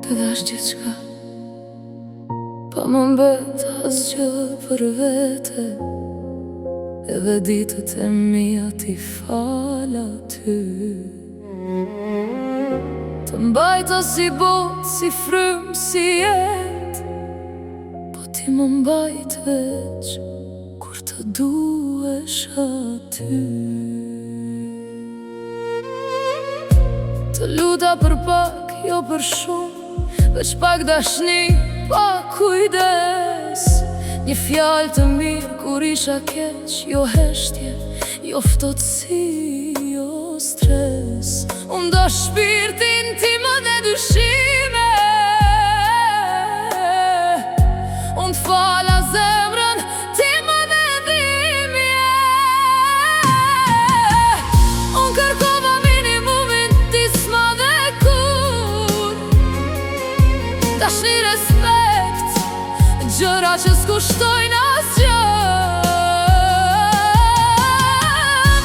dash gjithçka, pa më mbet asgjë për vete, edhe ditët e mia t'i fal aty. Të mbajta si botë, si frymë, si jetë, po ti më mbajt veç kur të duhesh aty. Të luta për pak, jo për shumë, veç pak dashni, pak kujdes. Një fjalë të mirë kur isha keq, jo heshtje, jo ftohtësi, jo stres. Unë do shpirtin tim dhe dyshime, unë t'fala zemrën tim dhe dhimje. Unë kërkova minimumin tisma dhe kur, dashni, respekt, gjëra që s'kushtojnë asgjë.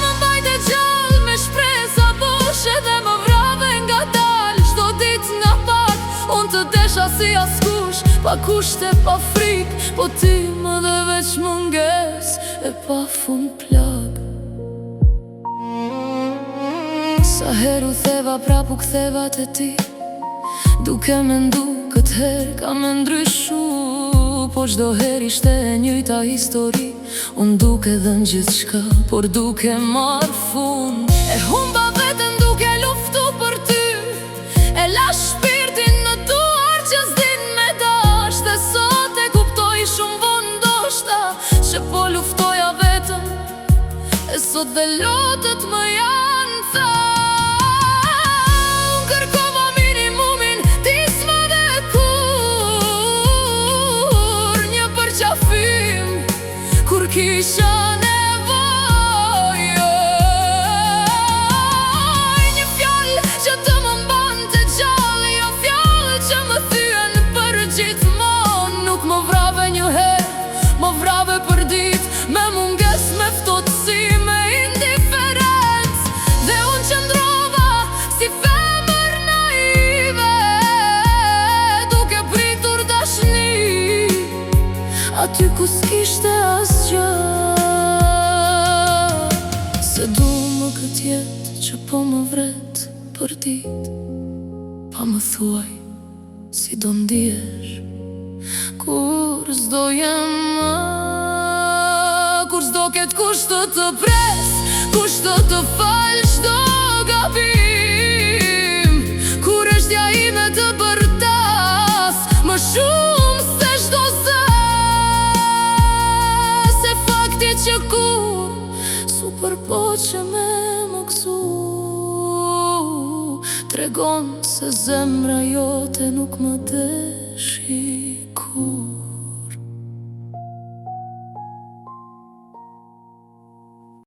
Më mbajte gjallë me shpresa bushe dhe më vrave nga dalë. Çdo ditë nga pak, unë të desha si askush, pa kushte, pa frik, po ti më dhe veç munges e pa fund plak. Sa herë u theva prap u ktheva te ti, duke mendu këtë herë ka me ndryshu, po çdo herë ishte e njëjta histori. Unë duke dhënë gjithçka, por duke marrë fund. E humba veten duke luftu për ty, e la shpirtin në duar që s'din me dash. Dhe sot e kuptoj shumë vonë ndoshta që po luftoja vetëm, e sot dhe lotët më janë tha. Kur kisha nevojë, një fjallë që të më mbante gjallë, jo fjallë që më thyen për gjithmonë. Nuk më vrave një herë, më vrave për ditë, me munges, me ftohtësi, me indiferencë. Dhe unë qëndrova si femër naive, duke pritur dashni aty ku s'kishte asgjë. Se du më këtë jetë që po më vret për ditë, pa më thuaj si do ndihesh kur s'do jem më, kur s'do ket kush të pres, kush të fal çdo gabim, kur është ja ime të bërtas më shumë se çdo zë. Që kur su përpoqe me më gëzu, tregon se zemra jote nuk më dëshikur.